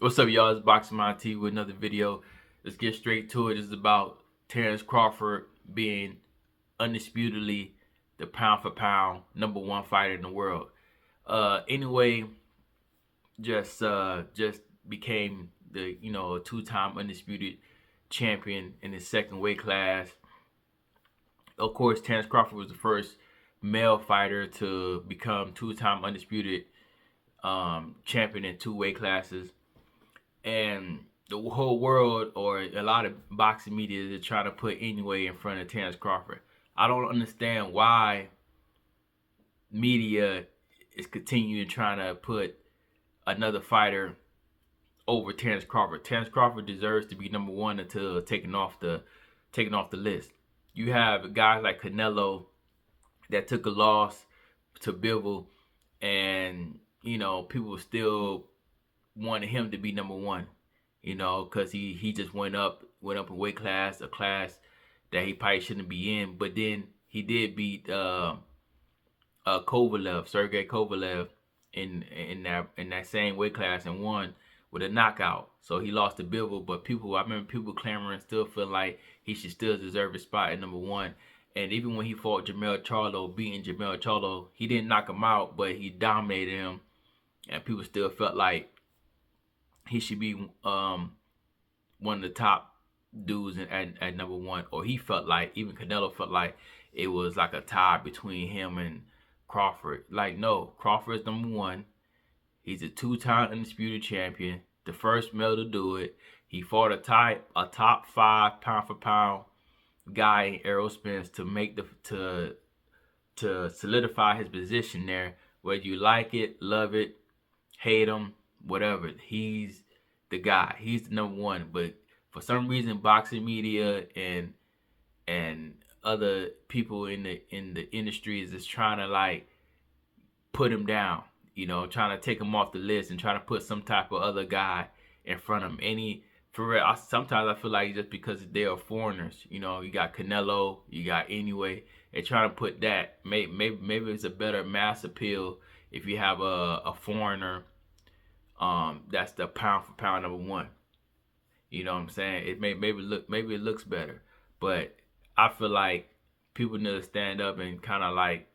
What's up, y'all? It's Boxing Mind T with another video. Let's get straight to it. It's about Terence Crawford being undisputedly the pound for pound #1 fighter in the world. Anyway, just became the a two-time undisputed champion in his second weight class. Of course, Terence Crawford was the first male fighter to become two-time undisputed champion in two weight classes. And the whole world, or a lot of boxing media, is trying to put anyway in front of Terence Crawford. I don't understand why media is continuing trying to put another fighter over Terence Crawford. Terence Crawford deserves to be #1 until taken off the list. You have guys like Canelo that took a loss to Bivol, and people still wanted him to be #1, because he just went up in weight class, a class that he probably shouldn't be in. But then he did beat Sergey Kovalev in that same weight class and won with a knockout. So he lost to Bivol, but I remember people clamoring, still feel like he should still deserve his spot at #1. And even when he fought Jermell Charlo, beating Jermell Charlo, he didn't knock him out, but he dominated him, and people still felt like he should be one of the top dudes at #1, or he felt like, even Canelo felt like it was like a tie between him and Crawford. Like, no, Crawford is #1. He's a two-time undisputed champion, the first male to do it. He fought a top 5 pound for pound guy in Errol Spence to solidify his position there. Whether you like it, love it, hate him, whatever, he's the guy. He's the #1. But for some reason, boxing media and other people in the industry is just trying to like put him down, trying to take him off the list and trying to put some type of other guy in front of him. For real, sometimes I feel like just because they are foreigners, you got Canelo, you got Anyway, they're trying to put that. Maybe it's a better mass appeal if you have a foreigner that's the pound for pound #1. You know what I'm saying? Maybe it looks better, but I feel like people need to stand up and kind of like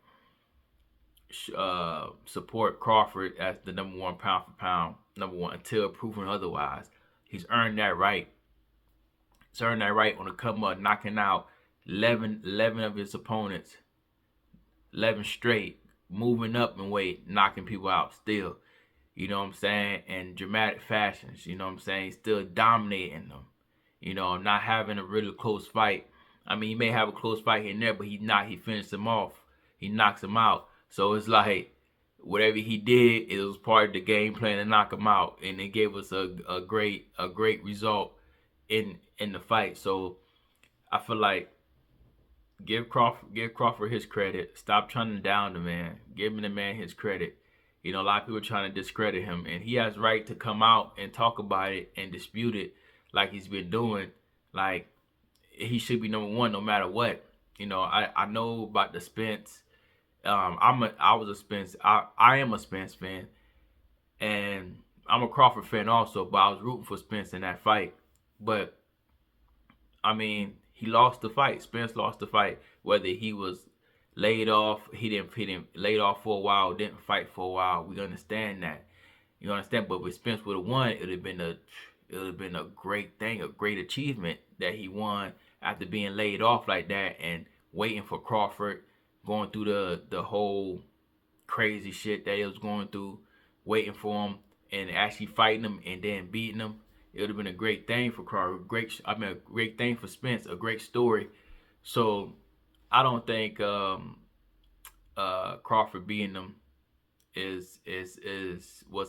support Crawford as the #1 pound for pound #1 until proven otherwise. He's earned that right. He's earned that right on the come up, knocking out 11 of his opponents, 11 straight, moving up in weight, knocking people out still. You know what I'm saying? And dramatic fashions, you know what I'm saying? He's still dominating them. Not having a really close fight. I mean, he may have a close fight here and there, but he finished him off. He knocks him out. So it's like whatever he did, it was part of the game plan to knock him out. And it gave us a great result in the fight. So I feel like give Crawford his credit. Stop trying to down the man. Give the man his credit. A lot of people are trying to discredit him, and he has right to come out and talk about it and dispute it like he's been doing. Like, he should be #1 no matter what. I know about the Spence. I am a Spence fan, and I'm a Crawford fan also, but I was rooting for Spence in that fight. But I mean, he lost the fight. Spence lost the fight. Whether he was laid off, he didn't laid off for a while, didn't fight for a while. We understand that. You understand? But if Spence would have won, it would have been a great thing, a great achievement that he won after being laid off like that and waiting for Crawford, going through the whole crazy shit that he was going through, waiting for him and actually fighting him and then beating him. It would have been a great thing for Crawford. A great thing for Spence. A great story. So I don't think Crawford beating him was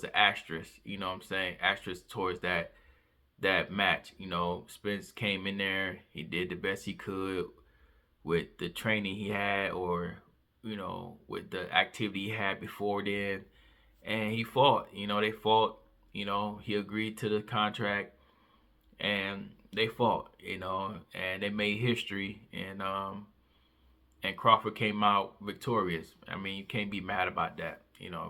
an asterisk. You know what I'm saying? Asterisk towards that match. Spence came in there. He did the best he could with the training he had, or with the activity he had before then, and he fought. They fought. He agreed to the contract, and they fought. And they made history, and Crawford came out victorious. I mean, you can't be mad about that.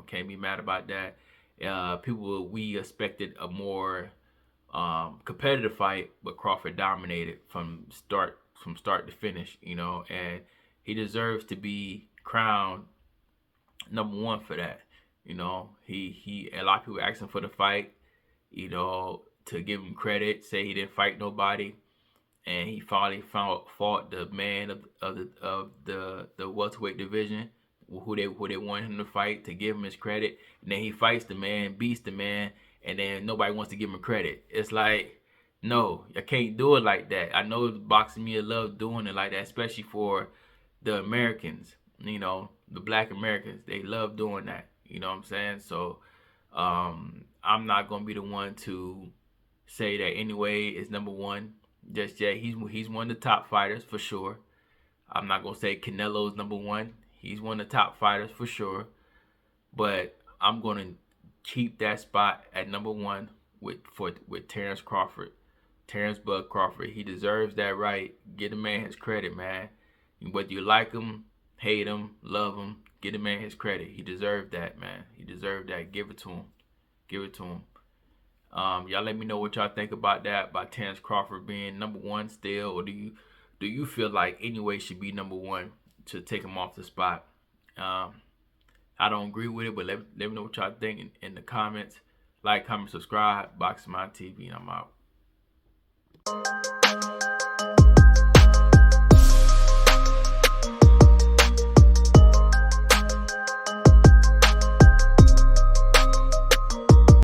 Can't be mad about that. We expected a more competitive fight, but Crawford dominated from start to finish, and he deserves to be crowned number one for that. He a lot of people asking for the fight, to give him credit, say he didn't fight nobody, and he finally fought the man of the welterweight division, who they wanted him to fight, to give him his credit, and then he fights the man, beats the man, and then nobody wants to give him credit. It's like, no, I can't do it like that. I know boxing media love doing it like that, especially for the Americans, the black Americans. They love doing that. You know what I'm saying? So I'm not gonna be the one to say that anyway is number one just yet. He's one of the top fighters for sure. I'm not gonna say Canelo's number one. He's one of the top fighters for sure. But I'm gonna keep that spot at number one with Terence Crawford. Terence Bud Crawford. He deserves that right. Give the man his credit, man. Whether you like him, hate him, love him, give the man his credit. He deserved that, man. He deserved that. Give it to him. Give it to him. Y'all let me know what y'all think about that, about Terence Crawford being number one still, or do you feel like anyway should be number one to take him off the spot? I don't agree with it, but let me know what y'all think in the comments. Like, comment, subscribe. Boxing My TV, and I'm out.